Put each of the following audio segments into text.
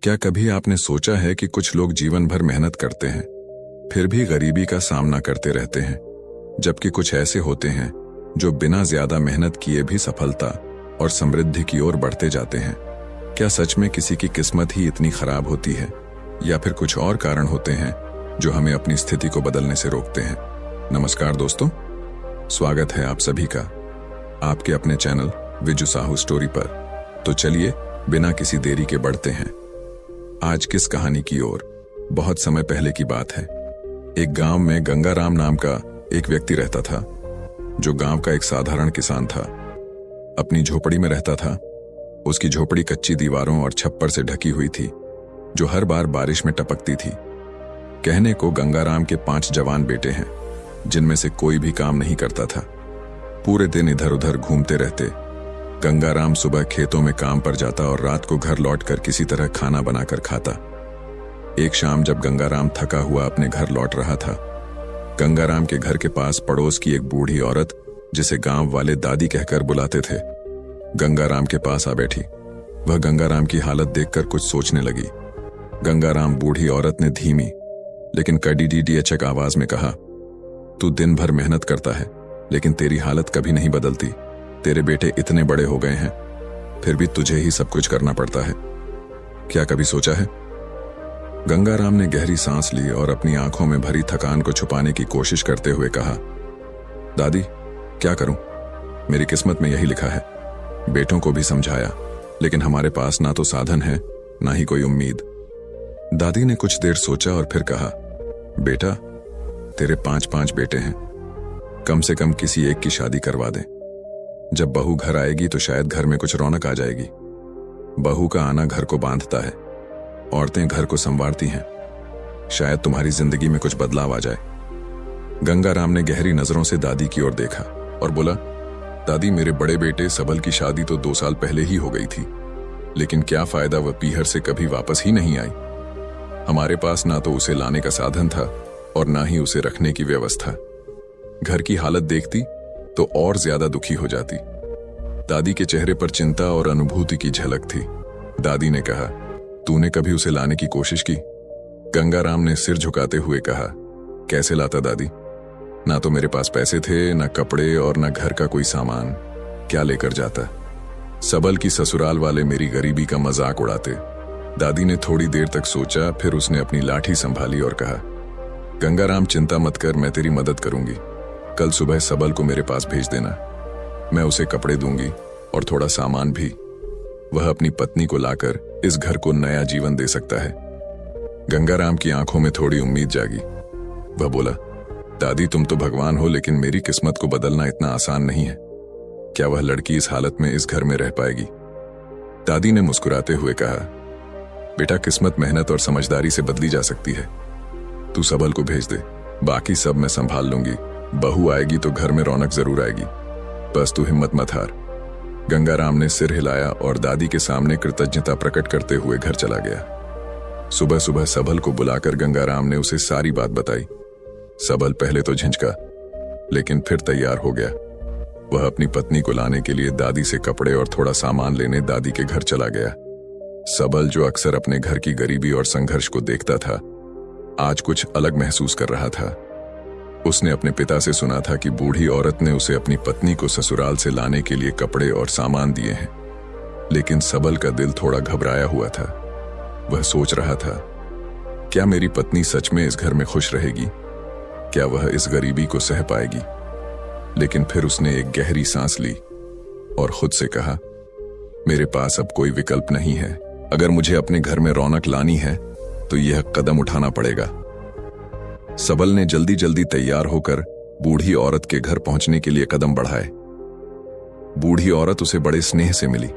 क्या कभी आपने सोचा है कि कुछ लोग जीवन भर मेहनत करते हैं, फिर भी गरीबी का सामना करते रहते हैं, जबकि कुछ ऐसे होते हैं जो बिना ज्यादा मेहनत किए भी सफलता और समृद्धि की ओर बढ़ते जाते हैं। क्या सच में किसी की किस्मत ही इतनी खराब होती है, या फिर कुछ और कारण होते हैं जो हमें अपनी स्थिति को बदलने से रोकते हैं? नमस्कार दोस्तों, स्वागत है आप सभी का आपके अपने चैनल विजू साहू स्टोरी पर। तो चलिए बिना किसी देरी के बढ़ते हैं आज किस कहानी की ओर। बहुत समय पहले की बात है। एक गांव में गंगाराम नाम का एक व्यक्ति रहता था, जो गांव का एक साधारण किसान था। अपनी झोपड़ी में रहता था। उसकी झोपड़ी कच्ची दीवारों और छप्पर से ढकी हुई थी, जो हर बार बारिश में टपकती थी। कहने को गंगाराम के 5 जवान बेटे हैं, जिनमें से कोई भी काम नहीं करता था। पूरे दिन इधर उधर घूमते रहते। गंगाराम सुबह खेतों में काम पर जाता और रात को घर लौटकर किसी तरह खाना बनाकर खाता। एक शाम जब गंगाराम थका हुआ अपने घर लौट रहा था, गंगाराम के घर के पास पड़ोस की एक बूढ़ी औरत, जिसे गांव वाले दादी कहकर बुलाते थे, गंगाराम के पास आ बैठी। वह गंगाराम की हालत देखकर कुछ सोचने लगी। गंगाराम बूढ़ी औरत ने धीमी लेकिन कड़ीडीडीएचक आवाज में कहा, तू दिन भर मेहनत करता है, लेकिन तेरी हालत कभी नहीं बदलती। तेरे बेटे इतने बड़े हो गए हैं, फिर भी तुझे ही सब कुछ करना पड़ता है। क्या कभी सोचा है? गंगाराम ने गहरी सांस ली और अपनी आंखों में भरी थकान को छुपाने की कोशिश करते हुए कहा, दादी, क्या करूं? मेरी किस्मत में यही लिखा है। बेटों को भी समझाया, लेकिन हमारे पास ना तो साधन है, ना ही कोई उम्मीद। दादी ने कुछ देर सोचा और फिर कहा, बेटा, तेरे 5 बेटे हैं, कम से कम किसी एक की शादी करवा दें। जब बहू घर आएगी तो शायद घर में कुछ रौनक आ जाएगी। बहू का आना घर को बांधता है, औरतें घर को संवारती हैं। शायद तुम्हारी जिंदगी में कुछ बदलाव आ जाए। गंगाराम ने गहरी नजरों से दादी की ओर देखा और बोला, दादी, मेरे बड़े बेटे सबल की शादी तो 2 साल पहले ही हो गई थी, लेकिन क्या फायदा, वह पीहर से कभी वापस ही नहीं आई। हमारे पास ना तो उसे लाने का साधन था और ना ही उसे रखने की व्यवस्था। घर की हालत देखती तो और ज्यादा दुखी हो जाती। दादी के चेहरे पर चिंता और अनुभूति की झलक थी। दादी ने कहा, तूने कभी उसे लाने की कोशिश की? गंगाराम ने सिर झुकाते हुए कहा, कैसे लाता दादी? ना तो मेरे पास पैसे थे, ना कपड़े और ना घर का कोई सामान। क्या लेकर जाता? सबल की ससुराल वाले मेरी गरीबी का मजाक उड़ाते। दादी ने थोड़ी देर तक सोचा, फिर उसने अपनी लाठी संभाली और कहा, गंगाराम, चिंता मत कर, मैं तेरी मदद करूंगी। कल सुबह सबल को मेरे पास भेज देना। मैं उसे कपड़े दूंगी और थोड़ा सामान भी। वह अपनी पत्नी को लाकर इस घर को नया जीवन दे सकता है। गंगाराम की आंखों में थोड़ी उम्मीद जागी। वह बोला, दादी, तुम तो भगवान हो, लेकिन मेरी किस्मत को बदलना इतना आसान नहीं है। क्या वह लड़की इस हालत में इस घर में रह पाएगी? दादी ने मुस्कुराते हुए कहा, बेटा, किस्मत मेहनत और समझदारी से बदली जा सकती है। तू सबल को भेज दे, बाकी सब मैं संभाल लूंगी। बहू आएगी तो घर में रौनक जरूर आएगी। बस तू हिम्मत मत हार। गंगाराम ने सिर हिलाया और दादी के सामने कृतज्ञता प्रकट करते हुए घर चला गया। सुबह सुबह सबल को बुलाकर गंगाराम ने उसे सारी बात बताई। सबल पहले तो झिझका, लेकिन फिर तैयार हो गया। वह अपनी पत्नी को लाने के लिए दादी से कपड़े और थोड़ा सामान लेने दादी के घर चला गया। सबल, जो अक्सर अपने घर की गरीबी और संघर्ष को देखता था, आज कुछ अलग महसूस कर रहा था। उसने अपने पिता से सुना था कि बूढ़ी औरत ने उसे अपनी पत्नी को ससुराल से लाने के लिए कपड़े और सामान दिए हैं, लेकिन सबल का दिल थोड़ा घबराया हुआ था। वह सोच रहा था, क्या मेरी पत्नी सच में इस घर में खुश रहेगी? क्या वह इस गरीबी को सह पाएगी? लेकिन फिर उसने एक गहरी सांस ली और खुद से कहा, मेरे पास अब कोई विकल्प नहीं है। अगर मुझे अपने घर में रौनक लानी है तो यह कदम उठाना पड़ेगा। सबल ने जल्दी जल्दी तैयार होकर बूढ़ी औरत के घर पहुंचने के लिए कदम बढ़ाए। बूढ़ी औरत उसे बड़े स्नेह से मिली।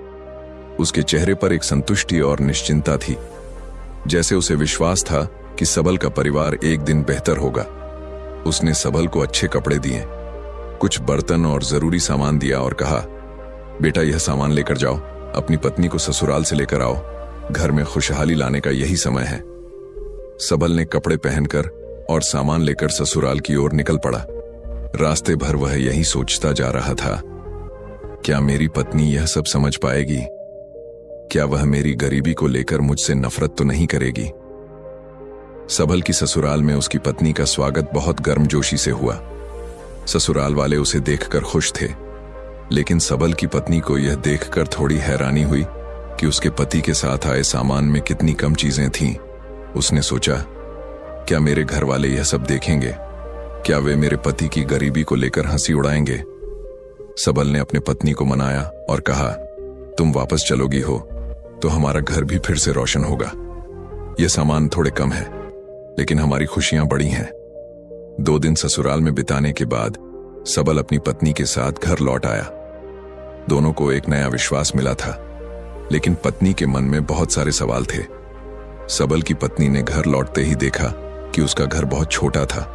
उसके चेहरे पर एक संतुष्टि और निश्चिंता थी, जैसे उसे विश्वास था कि सबल का परिवार एक दिन बेहतर होगा। उसने सबल को अच्छे कपड़े दिए, कुछ बर्तन और जरूरी सामान दिया और कहा, बेटा, यह सामान लेकर जाओ, अपनी पत्नी को ससुराल से लेकर आओ। घर में खुशहाली लाने का यही समय है। सबल ने कपड़े पहनकर और सामान लेकर ससुराल की ओर निकल पड़ा। रास्ते भर वह यही सोचता जा रहा था, क्या मेरी पत्नी यह सब समझ पाएगी? क्या वह मेरी गरीबी को लेकर मुझसे नफरत तो नहीं करेगी? सबल की ससुराल में उसकी पत्नी का स्वागत बहुत गर्मजोशी से हुआ। ससुराल वाले उसे देखकर खुश थे, लेकिन सबल की पत्नी को यह देखकर थोड़ी हैरानी हुई कि उसके पति के साथ आए सामान में कितनी कम चीजें थीं। उसने सोचा, क्या मेरे घर वाले यह सब देखेंगे? क्या वे मेरे पति की गरीबी को लेकर हंसी उड़ाएंगे? सबल ने अपने पत्नी को मनाया और कहा, तुम वापस चलोगी हो तो हमारा घर भी फिर से रोशन होगा। यह सामान थोड़े कम है, लेकिन हमारी खुशियां बड़ी हैं। 2 दिन ससुराल में बिताने के बाद सबल अपनी पत्नी के साथ घर लौट आया। दोनों को एक नया विश्वास मिला था, लेकिन पत्नी के मन में बहुत सारे सवाल थे। सबल की पत्नी ने घर लौटते ही देखा कि उसका घर बहुत छोटा था,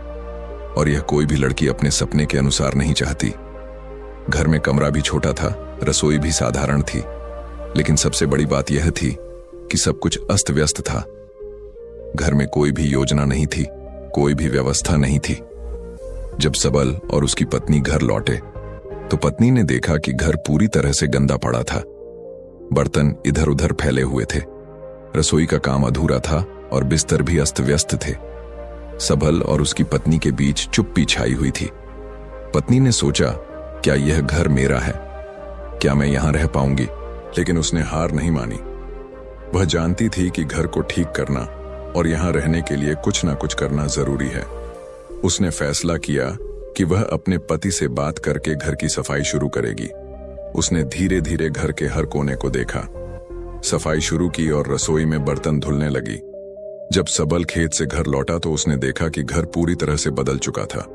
और यह कोई भी लड़की अपने सपने के अनुसार नहीं चाहती। घर में कमरा भी छोटा था, रसोई भी साधारण थी, लेकिन सबसे बड़ी बात यह थी कि सब कुछ अस्त व्यस्त था। घर में कोई भी योजना नहीं थी, कोई भी व्यवस्था नहीं थी। जब सबल और उसकी पत्नी घर लौटे तो पत्नी ने देखा कि घर पूरी तरह से गंदा पड़ा था। बर्तन इधर उधर फैले हुए थे, रसोई का काम अधूरा था और बिस्तर भी अस्त व्यस्त थे। सबल और उसकी पत्नी के बीच चुप्पी छाई हुई थी। पत्नी ने सोचा, क्या यह घर मेरा है? क्या मैं यहां रह पाऊंगी? लेकिन उसने हार नहीं मानी। वह जानती थी कि घर को ठीक करना और यहां रहने के लिए कुछ ना कुछ करना जरूरी है। उसने फैसला किया कि वह अपने पति से बात करके घर की सफाई शुरू करेगी। उसने धीरे धीरे घर के हर कोने को देखा, सफाई शुरू की और रसोई में बर्तन धुलने लगी। जब सबल खेत से घर लौटा तो उसने देखा कि घर पूरी तरह से बदल चुका था।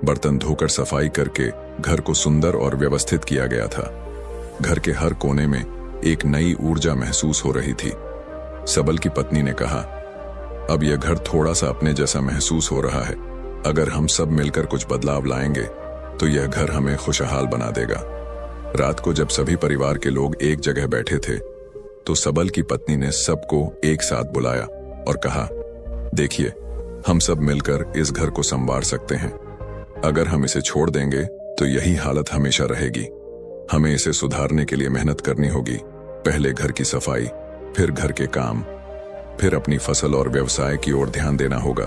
बर्तन धोकर सफाई करके घर को सुंदर और व्यवस्थित किया गया था। घर के हर कोने में एक नई ऊर्जा महसूस हो रही थी। सबल की पत्नी ने कहा, अब यह घर थोड़ा सा अपने जैसा महसूस हो रहा है। अगर हम सब मिलकर कुछ बदलाव लाएंगे तो यह घर हमें खुशहाल बना देगा। रात को जब सभी परिवार के लोग एक जगह बैठे थे तो सबल की पत्नी ने सबको एक साथ बुलाया और कहा, देखिए, हम सब मिलकर इस घर को संवार सकते हैं। अगर हम इसे छोड़ देंगे तो यही हालत हमेशा रहेगी। हमें इसे सुधारने के लिए मेहनत करनी होगी। पहले घर की सफाई, फिर घर के काम, फिर अपनी फसल और व्यवसाय की ओर ध्यान देना होगा।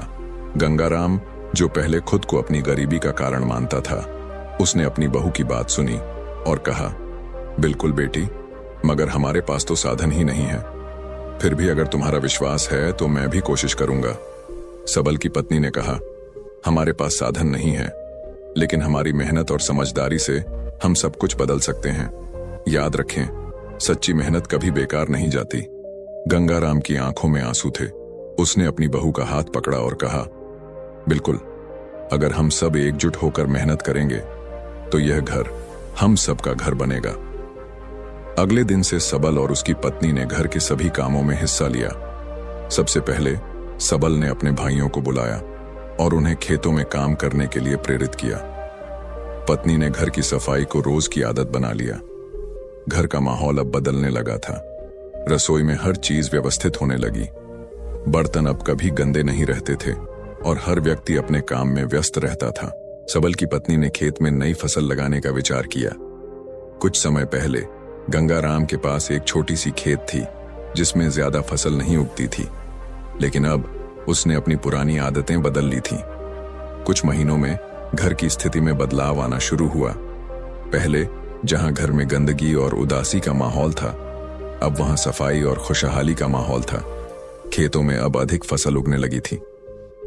गंगाराम, जो पहले खुद को अपनी गरीबी का कारण मानता था, उसने अपनी बहू की बात सुनी और कहा, बिल्कुल बेटी, मगर हमारे पास तो साधन ही नहीं है। फिर भी अगर तुम्हारा विश्वास है तो मैं भी कोशिश करूंगा। सबल की पत्नी ने कहा, हमारे पास साधन नहीं है, लेकिन हमारी मेहनत और समझदारी से हम सब कुछ बदल सकते हैं। याद रखें, सच्ची मेहनत कभी बेकार नहीं जाती। गंगाराम की आंखों में आंसू थे। उसने अपनी बहू का हाथ पकड़ा और कहा, बिल्कुल, अगर हम सब एकजुट होकर मेहनत करेंगे तो यह घर हम सब का घर बनेगा। अगले दिन से सबल और उसकी पत्नी ने घर के सभी कामों में हिस्सा लिया। सबसे पहले सबल ने अपने भाइयों को बुलाया और उन्हें खेतों में काम करने के लिए प्रेरित किया। पत्नी ने घर की सफाई को रोज की आदत बना लिया। घर का माहौल अब बदलने लगा था। रसोई में हर चीज व्यवस्थित होने लगी। बर्तन अब कभी गंदे नहीं रहते थे और हर व्यक्ति अपने काम में व्यस्त रहता था। सबल की पत्नी ने खेत में नई फसल लगाने का विचार किया। कुछ समय पहले गंगाराम के पास एक छोटी सी खेत थी जिसमें ज्यादा फसल नहीं उगती थी, लेकिन अब उसने अपनी पुरानी आदतें बदल ली थीं। कुछ महीनों में घर की स्थिति में बदलाव आना शुरू हुआ। पहले जहां घर में गंदगी और उदासी का माहौल था, अब वहां सफाई और खुशहाली का माहौल था। खेतों में अब अधिक फसल उगने लगी थी।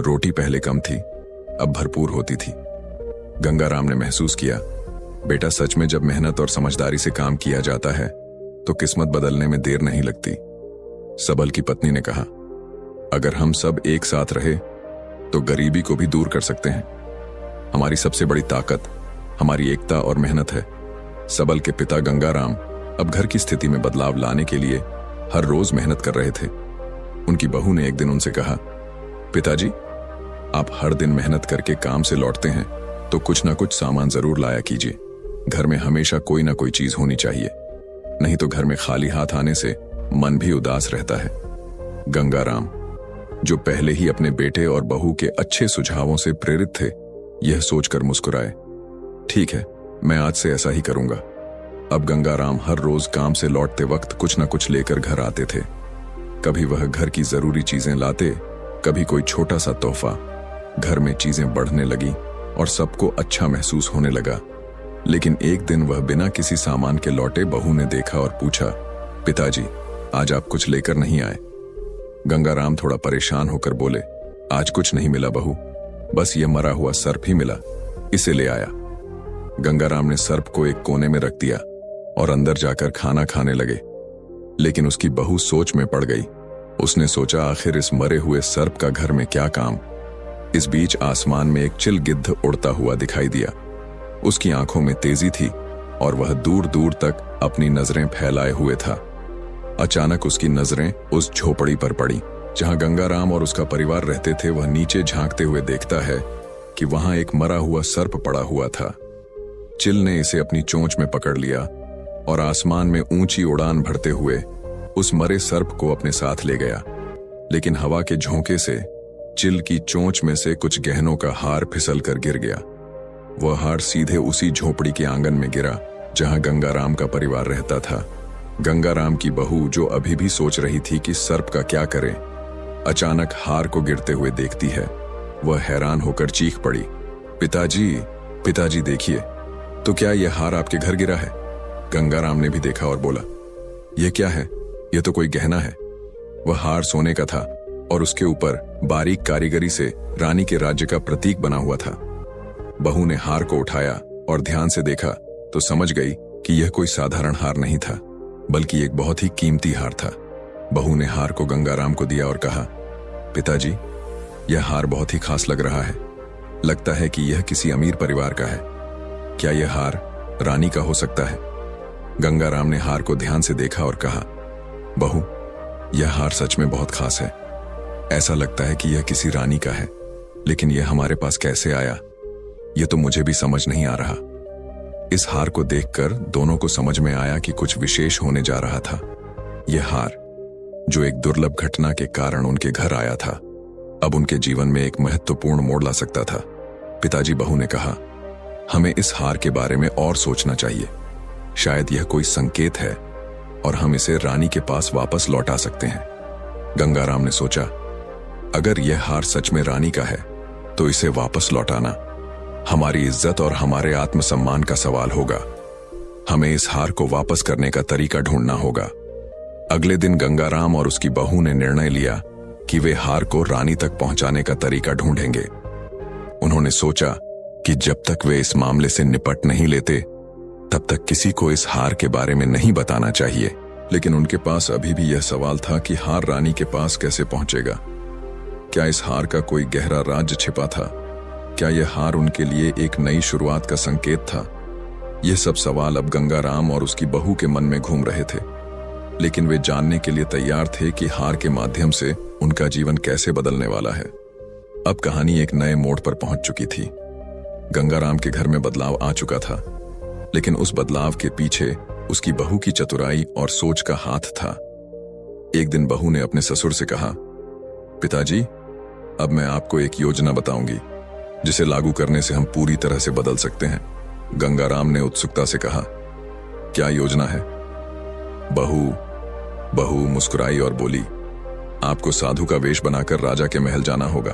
रोटी पहले कम थी, अब भरपूर होती थी। गंगाराम ने महसूस किया, बेटा, सच में जब मेहनत और समझदारी से काम किया जाता है तो किस्मत बदलने में देर नहीं लगती। सबल की पत्नी ने कहा, अगर हम सब एक साथ रहे तो गरीबी को भी दूर कर सकते हैं। हमारी सबसे बड़ी ताकत हमारी एकता और मेहनत है। सबल के पिता गंगाराम अब घर की स्थिति में बदलाव लाने के लिए हर रोज मेहनत कर रहे थे। उनकी बहू ने एक दिन उनसे कहा, पिताजी, आप हर दिन मेहनत करके काम से लौटते हैं तो कुछ ना कुछ सामान जरूर लाया कीजिए। घर में हमेशा कोई ना कोई चीज होनी चाहिए, नहीं तो घर में खाली हाथ आने से मन भी उदास रहता है। गंगाराम, जो पहले ही अपने बेटे और बहू के अच्छे सुझावों से प्रेरित थे, यह सोचकर मुस्कुराए। ठीक है, मैं आज से ऐसा ही करूंगा। अब गंगाराम हर रोज काम से लौटते वक्त कुछ न कुछ लेकर घर आते थे। कभी वह घर की जरूरी चीजें लाते, कभी कोई छोटा सा तोहफा। घर में चीजें बढ़ने लगी और सबको अच्छा महसूस होने लगा। लेकिन एक दिन वह बिना किसी सामान के लौटे बहू ने देखा और पूछा, पिताजी, आज आप कुछ लेकर नहीं आए? गंगाराम थोड़ा परेशान होकर बोले, आज कुछ नहीं मिला बहू, बस ये मरा हुआ सर्प ही मिला, इसे ले आया। गंगाराम ने सर्प को एक कोने में रख दिया और अंदर जाकर खाना खाने लगे। लेकिन उसकी बहू सोच में पड़ गई। उसने सोचा, आखिर इस मरे हुए सर्प का घर में क्या काम। इस बीच आसमान में एक चिल गिद्ध उड़ता हुआ दिखाई दिया। उसकी आंखों में तेजी थी और वह दूर दूर तक अपनी नजरें फैलाए हुए था। अचानक उसकी नजरें उस झोपड़ी पर पड़ी जहां गंगाराम और उसका परिवार रहते थे। वह नीचे झांकते हुए देखता है कि वहां एक मरा हुआ सर्प पड़ा हुआ था। चिल ने इसे अपनी चोंच में पकड़ लिया और आसमान में ऊंची उड़ान भरते हुए उस मरे सर्प को अपने साथ ले गया। लेकिन हवा के झोंके से चिल की चोंच में से कुछ गहनों का हार फिसल कर गिर गया। वह हार सीधे उसी झोपड़ी के आंगन में गिरा जहां गंगाराम का परिवार रहता था। गंगाराम की बहू, जो अभी भी सोच रही थी कि सर्प का क्या करें, अचानक हार को गिरते हुए देखती है। वह हैरान होकर चीख पड़ी, पिताजी, पिताजी देखिए, तो क्या यह हार आपके घर गिरा है? गंगाराम ने भी देखा और बोला, यह क्या है? यह तो कोई गहना है। वह हार सोने का था और उसके ऊपर बारीक कारीगरी से रानी के राज्य का प्रतीक बना हुआ था। बहू ने हार को उठाया और ध्यान से देखा तो समझ गई कि यह कोई साधारण हार नहीं था, बल्कि एक बहुत ही कीमती हार था। बहू ने हार को गंगाराम को दिया और कहा, पिताजी, यह हार बहुत ही खास लग रहा है। लगता है कि यह किसी अमीर परिवार का है। क्या यह हार रानी का हो सकता है? गंगाराम ने हार को ध्यान से देखा और कहा, बहू, यह हार सच में बहुत खास है। ऐसा लगता है कि यह किसी रानी का है, लेकिन यह हमारे पास कैसे आया, यह तो मुझे भी समझ नहीं आ रहा। इस हार को देखकर दोनों को समझ में आया कि कुछ विशेष होने जा रहा था। यह हार, जो एक दुर्लभ घटना के कारण उनके घर आया था, अब उनके जीवन में एक महत्वपूर्ण मोड़ ला सकता था। पिताजी, बहू ने कहा, हमें इस हार के बारे में और सोचना चाहिए। शायद यह कोई संकेत है और हम इसे रानी के पास वापस लौटा सकते हैं। गंगाराम ने सोचा, अगर यह हार सच में रानी का है तो इसे वापस लौटाना हमारी इज्जत और हमारे आत्मसम्मान का सवाल होगा। हमें इस हार को वापस करने का तरीका ढूंढना होगा। अगले दिन गंगाराम और उसकी बहू ने निर्णय लिया कि वे हार को रानी तक पहुंचाने का तरीका ढूंढेंगे। उन्होंने सोचा कि जब तक वे इस मामले से निपट नहीं लेते, तब तक किसी को इस हार के बारे में नहीं बताना चाहिए। लेकिन उनके पास अभी भी यह सवाल था कि हार रानी के पास कैसे पहुंचेगा। क्या इस हार का कोई गहरा राज छिपा था? क्या यह हार उनके लिए एक नई शुरुआत का संकेत था? यह सब सवाल अब गंगाराम और उसकी बहू के मन में घूम रहे थे, लेकिन वे जानने के लिए तैयार थे कि हार के माध्यम से उनका जीवन कैसे बदलने वाला है। अब कहानी एक नए मोड़ पर पहुंच चुकी थी। गंगाराम के घर में बदलाव आ चुका था, लेकिन उस बदलाव के पीछे उसकी बहू की चतुराई और सोच का हाथ था। एक दिन बहू ने अपने ससुर से कहा, पिताजी, अब मैं आपको एक योजना बताऊंगी जिसे लागू करने से हम पूरी तरह से बदल सकते हैं। गंगाराम ने उत्सुकता से कहा, क्या योजना है? बहू मुस्कुराई और बोली, आपको साधु का वेश बनाकर राजा के महल जाना होगा।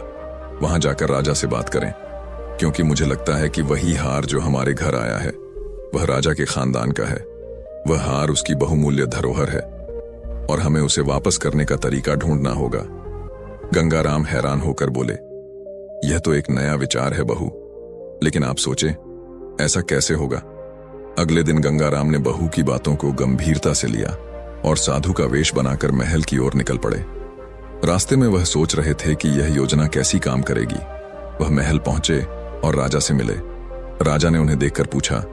वहां जाकर राजा से बात करें, क्योंकि मुझे लगता है कि वही हार जो हमारे घर आया है वह राजा के खानदान का है। वह हार उसकी बहुमूल्य धरोहर है और हमें उसे वापस करने का तरीका ढूंढना होगा। गंगाराम हैरान होकर बोले, यह तो एक नया विचार है बहू, लेकिन आप सोचें, ऐसा कैसे होगा? अगले दिन गंगाराम ने बहू की बातों को गंभीरता से लिया और साधु का वेश बनाकर महल की ओर निकल पड़े। रास्ते में वह सोच रहे थे कि यह योजना कैसी काम करेगी। वह महल पहुंचे और राजा से मिले। राजा ने उन्हें देखकर पूछा,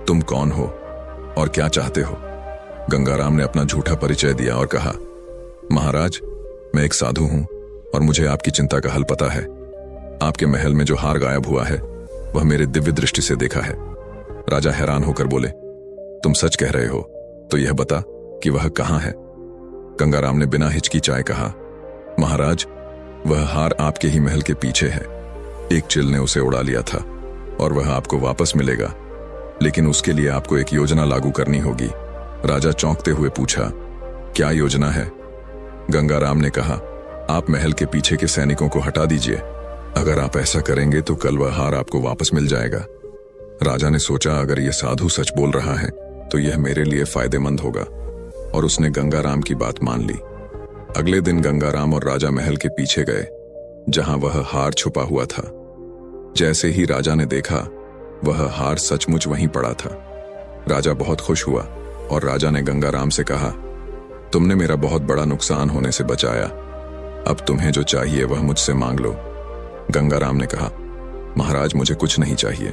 तुम कौन हो और क्या चाहते हो? गंगाराम ने अपना झूठा परिचय दिया और कहा, महाराज, मैं एक साधु हूं और मुझे आपकी चिंता का हल पता है। आपके महल में जो हार गायब हुआ है वह मेरे दिव्य दृष्टि से देखा है। राजा हैरान होकर बोले, तुम सच कह रहे हो? तो यह बता कि वह कहां है? गंगाराम ने बिना हिचकिचाए कहा, महाराज, वह हार आपके ही महल के पीछे है। एक चिल ने उसे उड़ा लिया था और वह आपको वापस मिलेगा, लेकिन उसके लिए आपको एक योजना लागू करनी होगी। राजा चौंकते हुए पूछा, क्या योजना है? गंगाराम ने कहा, आप महल के पीछे के सैनिकों को हटा दीजिए। अगर आप ऐसा करेंगे तो कल वह हार आपको वापस मिल जाएगा। राजा ने सोचा, अगर यह साधु सच बोल रहा है तो यह मेरे लिए फायदेमंद होगा, और उसने गंगाराम की बात मान ली। अगले दिन गंगाराम और राजा महल के पीछे गए, जहां वह हार छुपा हुआ था। जैसे ही राजा ने देखा, वह हार सचमुच वहीं पड़ा था। राजा बहुत खुश हुआ और राजा ने गंगाराम से कहा, तुमने मेरा बहुत बड़ा नुकसान होने से बचाया। अब तुम्हें जो चाहिए वह मुझसे मांग लो। गंगाराम ने कहा, महाराज मुझे कुछ नहीं चाहिए,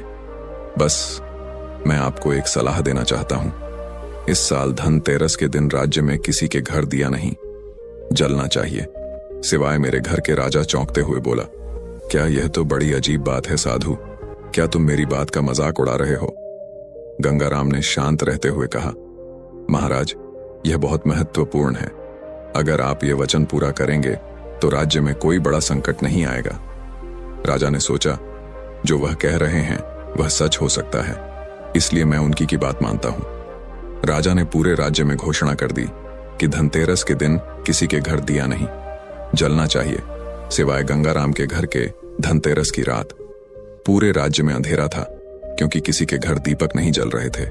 बस मैं आपको एक सलाह देना चाहता हूं। इस साल धनतेरस के दिन राज्य में किसी के घर दिया नहीं जलना चाहिए, सिवाय मेरे घर के। राजा चौंकते हुए बोला, क्या यह तो बड़ी अजीब बात है साधु, क्या तुम मेरी बात का मजाक उड़ा रहे हो? गंगाराम ने शांत रहते हुए कहा, महाराज यह बहुत महत्वपूर्ण है। अगर आप ये वचन पूरा करेंगे तो राज्य में कोई बड़ा संकट नहीं आएगा। राजा ने सोचा, जो वह कह रहे हैं वह सच हो सकता है, इसलिए मैं उनकी की बात मानता हूं। राजा ने पूरे राज्य में घोषणा कर दी कि धनतेरस के दिन किसी के घर दिया नहीं जलना चाहिए, सिवाय गंगाराम के घर के धनतेरस की रात। पूरे राज्य में अंधेरा था, क्योंकि किसी के घर दीपक नहीं जल रहे थे।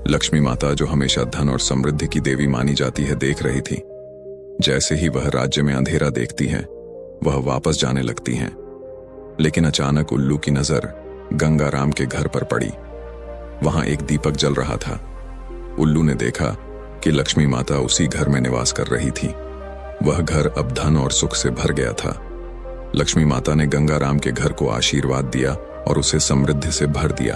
लक्ष्मी माता, जो हमेशा धन और समृद्धि की देवी मानी जाती है, देख रही थी। जैसे ही वह राज्य में अंधेरा देखती हैं, वह वापस जाने लगती हैं। लेकिन अचानक उल्लू की नजर गंगाराम के घर पर पड़ी। वहां एक दीपक जल रहा था। उल्लू ने देखा कि लक्ष्मी माता उसी घर में निवास कर रही थी। वह घर अब धन और सुख से भर गया था। लक्ष्मी माता ने गंगाराम के घर को आशीर्वाद दिया और उसे समृद्धि से भर दिया।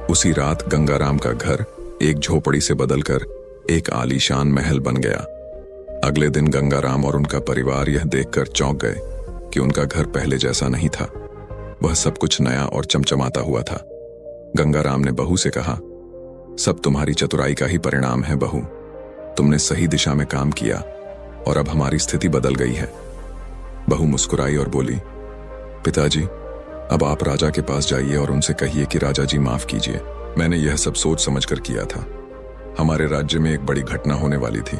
उसी रात गंगाराम का घर एक झोपड़ी से बदलकर एक आलीशान महल बन गया। अगले दिन गंगाराम और उनका परिवार यह देखकर चौंक गए कि उनका घर पहले जैसा नहीं था। वह सब कुछ नया और चमचमाता हुआ था। गंगाराम ने बहू से कहा, सब तुम्हारी चतुराई का ही परिणाम है बहू। तुमने सही दिशा में काम किया और अब हमारी स्थिति बदल गई है। बहू मुस्कुराई और बोली, पिताजी अब आप राजा के पास जाइए और उनसे कहिए कि राजा जी माफ कीजिए, मैंने यह सब सोच समझकर किया था। हमारे राज्य में एक बड़ी घटना होने वाली थी,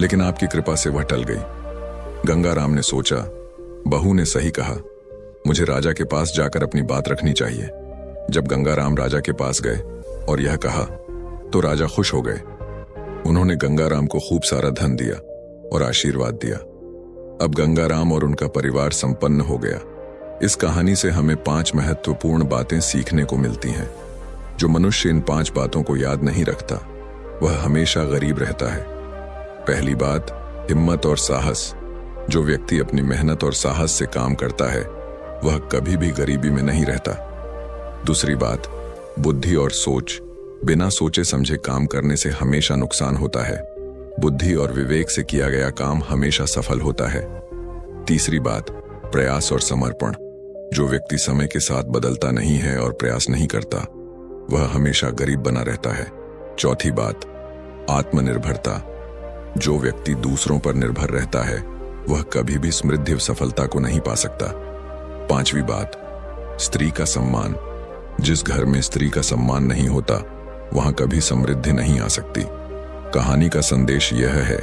लेकिन आपकी कृपा से वह टल गई। गंगाराम ने सोचा, बहू ने सही कहा, मुझे राजा के पास जाकर अपनी बात रखनी चाहिए। जब गंगाराम राजा के पास गए और यह कहा, तो राजा खुश हो गए। उन्होंने गंगाराम को खूब सारा धन दिया और आशीर्वाद दिया। अब गंगाराम और उनका परिवार संपन्न हो गया। इस कहानी से हमें 5 महत्वपूर्ण बातें सीखने को मिलती हैं। जो मनुष्य इन 5 बातों को याद नहीं रखता, वह हमेशा गरीब रहता है। पहली बात, हिम्मत और साहस। जो व्यक्ति अपनी मेहनत और साहस से काम करता है, वह कभी भी गरीबी में नहीं रहता। दूसरी बात, बुद्धि और सोच। बिना सोचे समझे काम करने से हमेशा नुकसान होता है। बुद्धि और विवेक से किया गया काम हमेशा सफल होता है। तीसरी बात, प्रयास और समर्पण। जो व्यक्ति समय के साथ बदलता नहीं है और प्रयास नहीं करता, वह हमेशा गरीब बना रहता है। चौथी बात, आत्मनिर्भरता। जो व्यक्ति दूसरों पर निर्भर रहता है, वह कभी भी समृद्धि और सफलता को नहीं पा सकता। पांचवी बात, स्त्री का सम्मान। जिस घर में स्त्री का सम्मान नहीं होता, वहां कभी समृद्धि नहीं आ सकती। कहानी का संदेश यह है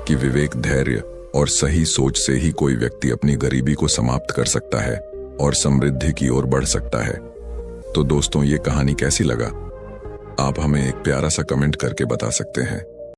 कि विवेक, धैर्य और सही सोच से ही कोई व्यक्ति अपनी गरीबी को समाप्त कर सकता है और समृद्धि की ओर बढ़ सकता है। तो दोस्तों, ये कहानी कैसी लगा? आप हमें एक प्यारा सा कमेंट करके बता सकते हैं।